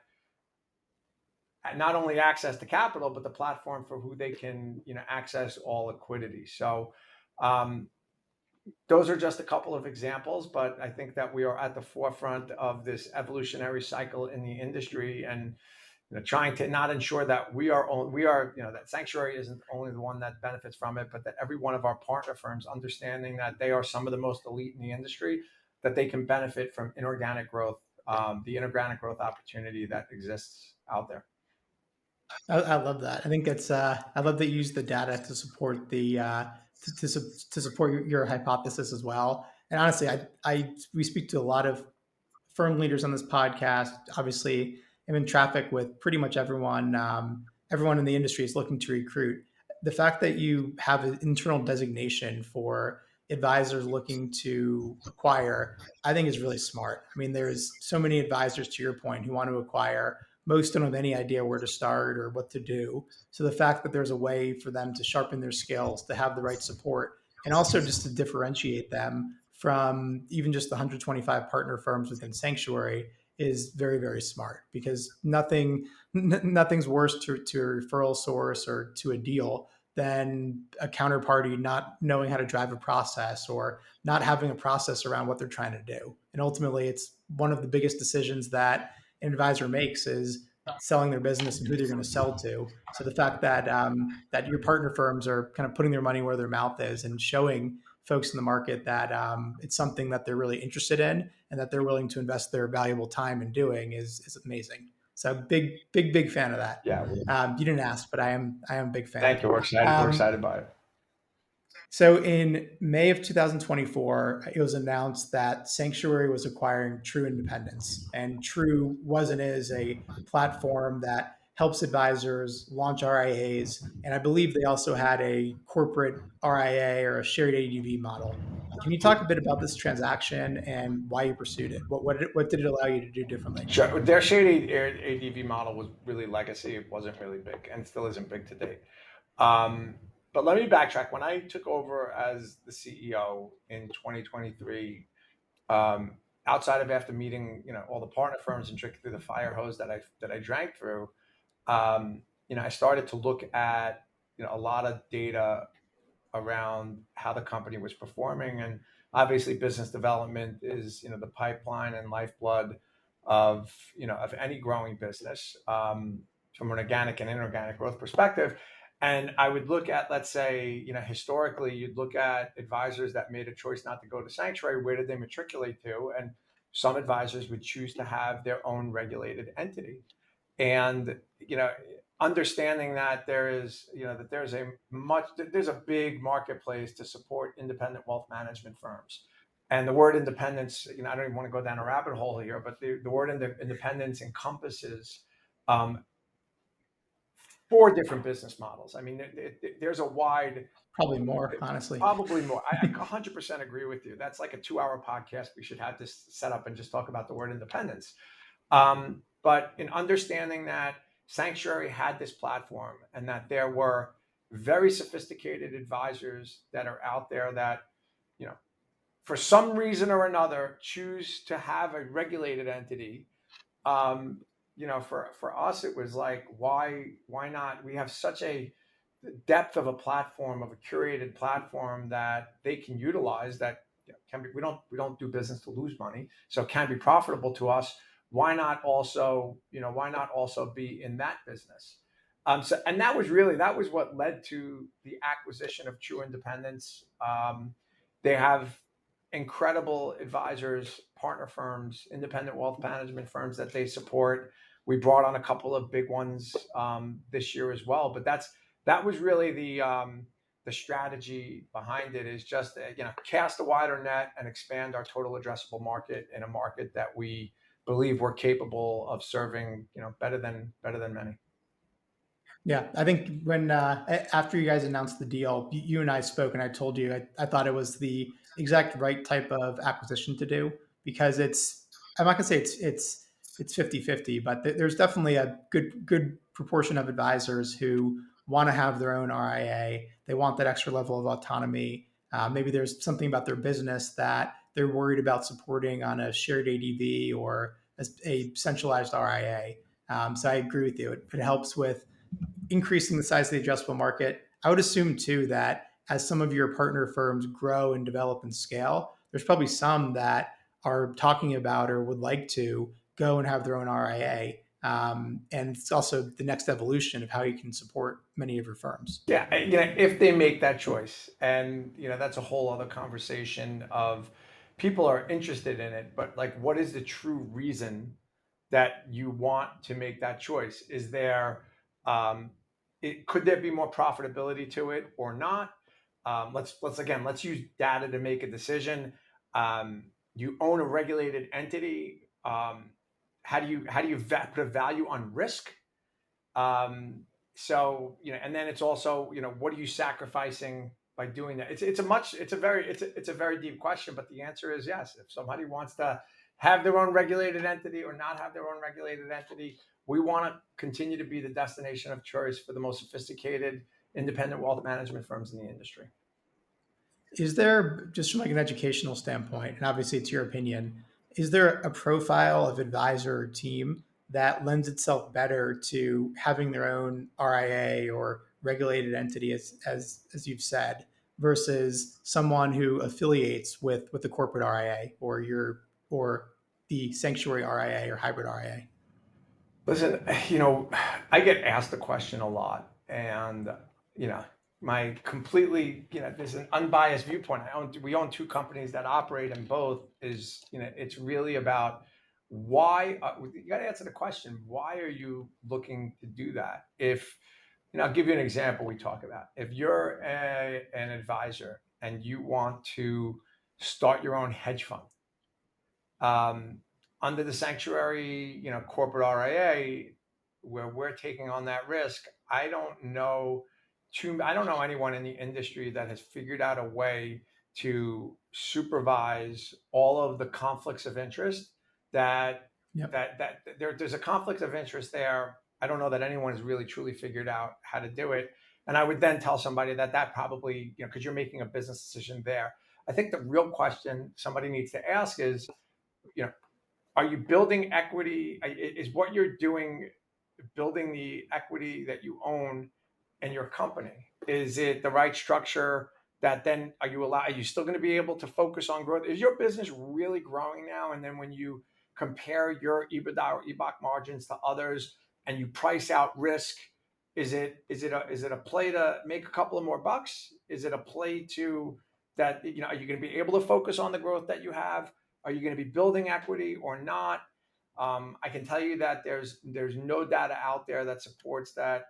not only access to capital, but the platform for who they can access all liquidity. So um, those are just a couple of examples, but I think that we are at the forefront of this evolutionary cycle in the industry, and trying to not ensure that that Sanctuary isn't only the one that benefits from it, but that every one of our partner firms, understanding that they are some of the most elite in the industry, that they can benefit from inorganic growth, the inorganic growth opportunity that exists out there.
I love that. I think it's I love that you use the data to support to support your hypothesis as well. And honestly, we speak to a lot of firm leaders on this podcast. Obviously, I'm in traffic with pretty much everyone. Everyone in the industry is looking to recruit. The fact that you have an internal designation for advisors looking to acquire, I think is really smart. I mean, there's so many advisors, to your point, who want to acquire. Most don't have any idea where to start or what to do. So the fact that there's a way for them to sharpen their skills, to have the right support, and also just to differentiate them from even just the 125 partner firms within Sanctuary is very, very smart, because nothing's worse to a referral source or to a deal than a counterparty not knowing how to drive a process or not having a process around what they're trying to do. And ultimately, it's one of the biggest decisions that an advisor makes is selling their business and who they're going to sell to. So the fact that that your partner firms are kind of putting their money where their mouth is and showing folks in the market that it's something that they're really interested in and that they're willing to invest their valuable time in doing is amazing. So big fan of that.
Yeah.
You didn't ask, but I am a big fan.
Thank you. We're excited. We're
Um,
excited by it.
so in May of 2024, it was announced that Sanctuary was acquiring True Independence, and True was and is a platform that helps advisors launch RIAs, and I believe they also had a corporate RIA or a shared ADV model. Can you talk a bit about this transaction and why you pursued it? What did it allow you to do differently?
Sure. Their shade ADV model was really legacy. It wasn't really big and still isn't big to date. Um, but let me backtrack. When I took over as the CEO in 2023, outside of after meeting, all the partner firms and drinking through the fire hose that I drank through, I started to look at, a lot of data around how the company was performing. And obviously business development is, the pipeline and lifeblood of any growing business, from an organic and inorganic growth perspective. And I would look at, let's say, historically, you'd look at advisors that made a choice not to go to Sanctuary. Where did they matriculate to? And some advisors would choose to have their own regulated entity. And understanding that there's a big marketplace to support independent wealth management firms. And the word independence, I don't even want to go down a rabbit hole here, but the word independence encompasses, um, four different business models. I mean, there's a wide,
Probably more, honestly.
probably more. I 100% agree with you. That's like a 2-hour podcast. We should have this set up and just talk about the word independence. But in understanding that Sanctuary had this platform and that there were very sophisticated advisors that are out there that, for some reason or another, choose to have a regulated entity. For us, it was like, why not? We have such a depth of a platform, of a curated platform that they can utilize, that can be, we don't do business to lose money, so it can be profitable to us. Why not also be in that business? And that was what led to the acquisition of True Independence. They have incredible advisors, partner firms, independent wealth management firms that they support. We brought on a couple of big ones, this year as well. But that was really the strategy behind it, is just cast a wider net and expand our total addressable market in a market that we believe we're capable of serving, better than many.
Yeah, I think when after you guys announced the deal, you and I spoke, and I told you I thought it was the exact right type of acquisition to do, because I'm not gonna say it's 50-50, but there's definitely a good proportion of advisors who want to have their own RIA. They want that extra level of autonomy. Maybe there's something about their business that they're worried about supporting on a shared ADV or a centralized RIA. So I agree with you. It helps with increasing the size of the addressable market. I would assume too that as some of your partner firms grow and develop and scale, there's probably some that are talking about or would like to go and have their own RIA. And it's also the next evolution of how you can support many of your firms.
Yeah, if they make that choice, and that's a whole other conversation of people are interested in it, but like, what is the true reason that you want to make that choice? Could there be more profitability to it or not? let's use data to make a decision. You own a regulated entity. How do you put a value on risk? Um, so and then it's also what are you sacrificing by doing that? It's a very deep question, but the answer is yes. If somebody wants to have their own regulated entity or not have their own regulated entity, we want to continue to be the destination of choice for the most sophisticated independent wealth management firms in the industry.
Is there, just from like an educational standpoint, and obviously it's your opinion, is there a profile of advisor or team that lends itself better to having their own RIA or regulated entity, as you've said, versus someone who affiliates with the corporate RIA or the sanctuary RIA or hybrid RIA?
Listen, I get asked the question a lot, and you know, my completely, there's an unbiased viewpoint. We own two companies that operate, and both is, it's really about why. You got to answer the question: why are you looking to do that? If I'll give you an example. We talk about if you're an advisor and you want to start your own hedge fund, um, under the sanctuary, corporate RIA, where we're taking on that risk, I don't know anyone in the industry that has figured out a way to supervise all of the conflicts of interest that
Yep.
there's a conflict of interest there. I don't know that anyone has really truly figured out how to do it. And I would then tell somebody that probably, because you're making a business decision there. I think the real question somebody needs to ask is, you know, are you building equity? Is what you're doing building the equity that you own in your company? Is it the right structure that then are you still going to be able to focus on growth? Is your business really growing now? And then when you compare your EBITDA or EBOC margins to others and you price out risk, is it a play to make a couple of more bucks? Is it a play to that, are you going to be able to focus on the growth that you have? Are you going to be building equity or not? I can tell you that there's no data out there that supports that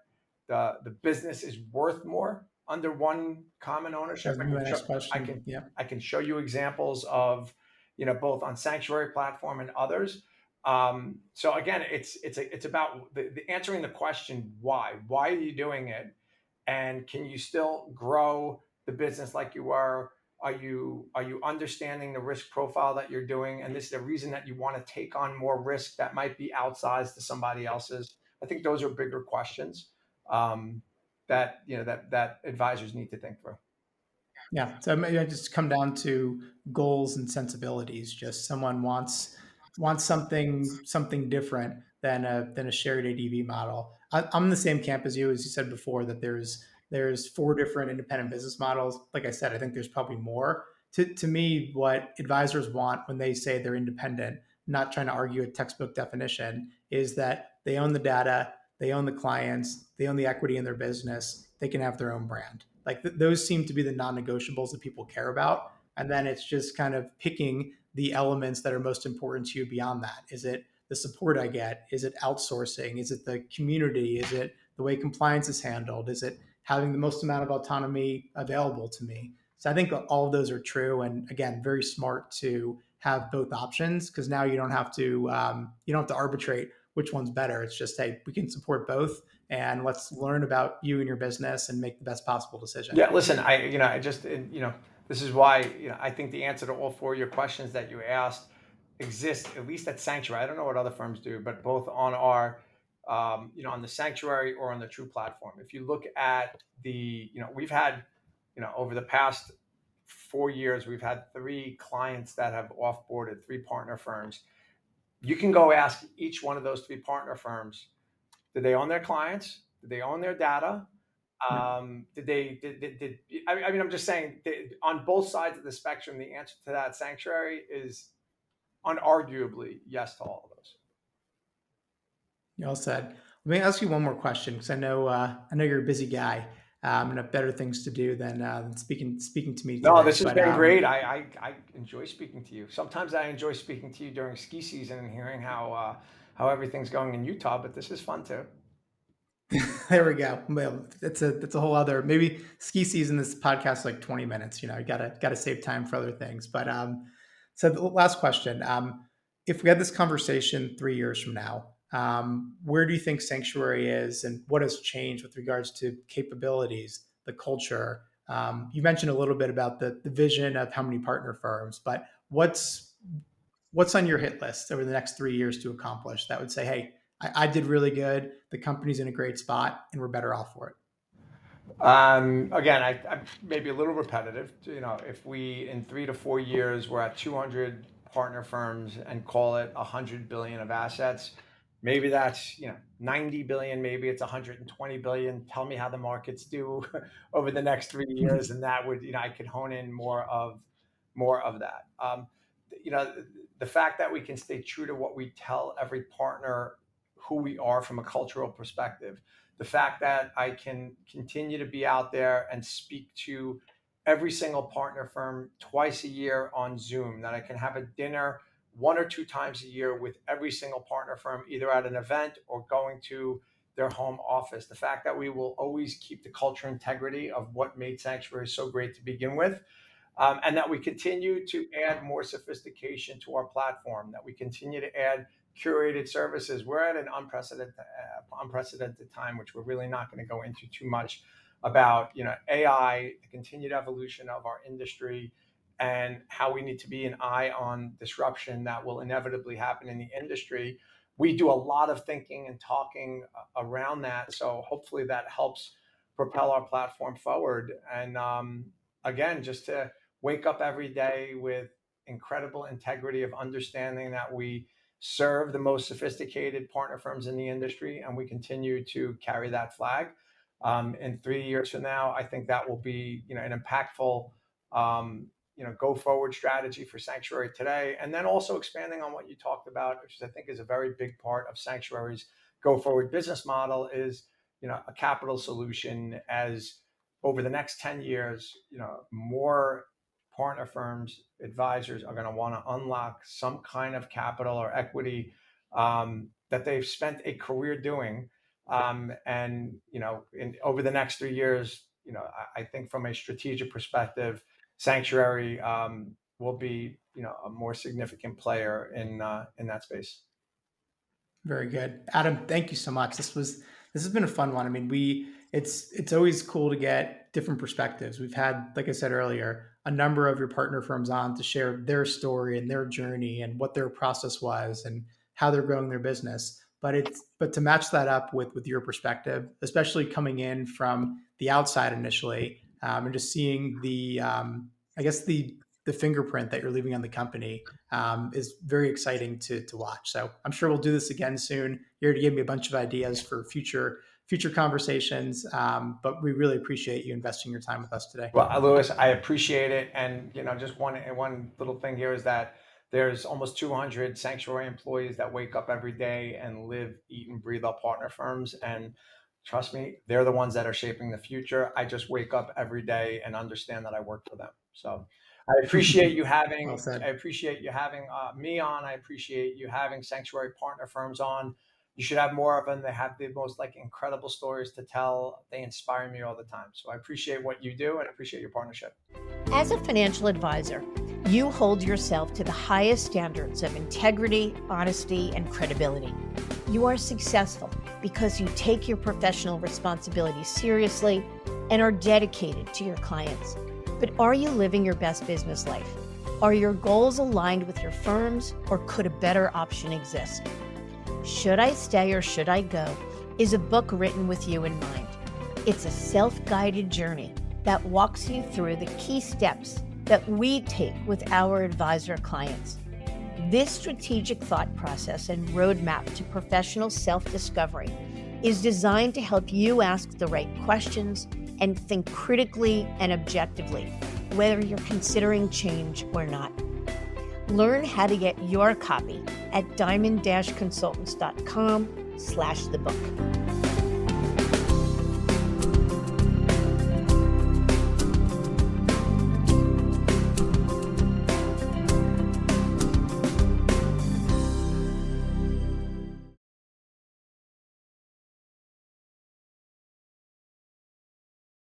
the business is worth more under one common
That
ownership.
was my next question. Yep.
I can show you examples of both on Sanctuary platform and others. So again, it's about the answering the question why. Why are you doing it? And can you still grow the business like you were? Are you understanding the risk profile that you're doing? And this is the reason that you want to take on more risk that might be outsized to somebody else's. I think those are bigger questions, that that advisors need to think through.
Yeah. So maybe I just come down to goals and sensibilities. Just someone wants something different than a shared ADV model. I'm in the same camp as you said before, that there's four different independent business models. Like I said, I think there's probably more. To me, what advisors want when they say they're independent, not trying to argue a textbook definition, is that they own the data, they own the clients, they own the equity in their business, they can have their own brand. Like those seem to be the non-negotiables that people care about. And then it's just kind of picking the elements that are most important to you beyond that. Is it the support I get? Is it outsourcing? Is it the community? Is it the way compliance is handled? Is it having the most amount of autonomy available to me? So I think all of those are true, and again, very smart to have both options, because now you don't have to arbitrate which one's better. It's just, hey, we can support both, and let's learn about you and your business and make the best possible decision.
Yeah, listen, I just, this is why, I think the answer to all four of your questions that you asked exists, at least at Sanctuary. I don't know what other firms do, but both on on the Sanctuary or on the True platform. If you look at we've had, over the past 4 years, we've had three clients that have offboarded, three partner firms. You can go ask each one of those three partner firms, did they own their clients? Did they own their data?
Yeah.
I mean, I'm just saying, on both sides of the spectrum, the answer to that Sanctuary is unarguably yes to all of those.
You all said. Let me ask you one more question, because I know you're a busy guy, and have better things to do than speaking to me
No,
today.
this has
But
been great. I enjoy speaking to you. Sometimes I enjoy speaking to you during ski season and hearing how everything's going in Utah, but this is fun too.
There we go. Well, that's a whole other, maybe ski season. This podcast like 20 minutes. You gotta save time for other things. But so the last question: if we had this conversation 3 years from now, where do you think Sanctuary is, and what has changed with regards to capabilities, the culture? You mentioned a little bit about the vision of how many partner firms, but what's on your hit list over the next 3 years to accomplish that would say, hey, I did really good. The company's in a great spot, and we're better off for it.
Again, I may be a little repetitive. If we in 3 to 4 years we're at 200 partner firms and call it 100 billion of assets, maybe that's 90 billion, maybe it's 120 billion. Tell me how the markets do over the next 3 years, and that would I could hone in more of that. You know, the fact that we can stay true to what we tell every partner who we are from a cultural perspective, the fact that I can continue to be out there and speak to every single partner firm twice a year on Zoom, that I can have a dinner 1 or 2 times a year with every single partner firm, either at an event or going to their home office. The fact that we will always keep the culture integrity of what made Sanctuary so great to begin with, and that we continue to add more sophistication to our platform, that we continue to add curated services. We're at an unprecedented time, which we're really not going to go into too much about. AI, the continued evolution of our industry, and how we need to be an eye on disruption that will inevitably happen in the industry. We do a lot of thinking and talking around that, so hopefully that helps propel our platform forward. And again, just to wake up every day with incredible integrity of understanding that we serve the most sophisticated partner firms in the industry, and we continue to carry that flag. In 3 years from now, I think that will be an impactful go forward strategy for Sanctuary today, and then also expanding on what you talked about, which I think is a very big part of Sanctuary's go forward business model, is a capital solution. As over the next 10 years, more partner firms, advisors are going to want to unlock some kind of capital or equity that they've spent a career doing. And over the next 3 years, I think from a strategic perspective, Sanctuary will be a more significant player in that space.
Very good, Adam. Thank you so much. This has been a fun one. I mean, it's always cool to get different perspectives. We've had, like I said earlier, a number of your partner firms on to share their story and their journey and what their process was and how they're growing their business. But to match that up with your perspective, especially coming in from the outside initially, and just seeing I guess the fingerprint that you're leaving on the company, is very exciting to watch. So I'm sure we'll do this again soon. You already gave me a bunch of ideas for future conversations, but we really appreciate you investing your time with us today.
Well, Lewis, I appreciate it. And just one little thing here is that there's almost 200 Sanctuary employees that wake up every day and live, eat, and breathe our partner firms. And trust me, they're the ones that are shaping the future. I just wake up every day and understand that I work for them. So I appreciate you
Well
having
said.
I appreciate you having me on. I appreciate you having Sanctuary partner firms on. You should have more of them. They have the most incredible stories to tell. They inspire me all the time. So I appreciate what you do and I appreciate your partnership.
As a financial advisor, you hold yourself to the highest standards of integrity, honesty, and credibility. You are successful because you take your professional responsibility seriously and are dedicated to your clients. But are you living your best business life? Are your goals aligned with your firm's, or could a better option exist? Should I Stay or Should I Go is a book written with you in mind. It's a self-guided journey that walks you through the key steps that we take with our advisor clients. This strategic thought process and roadmap to professional self-discovery is designed to help you ask the right questions and think critically and objectively, whether you're considering change or not. Learn how to get your copy at diamond-consultants.com/thebook.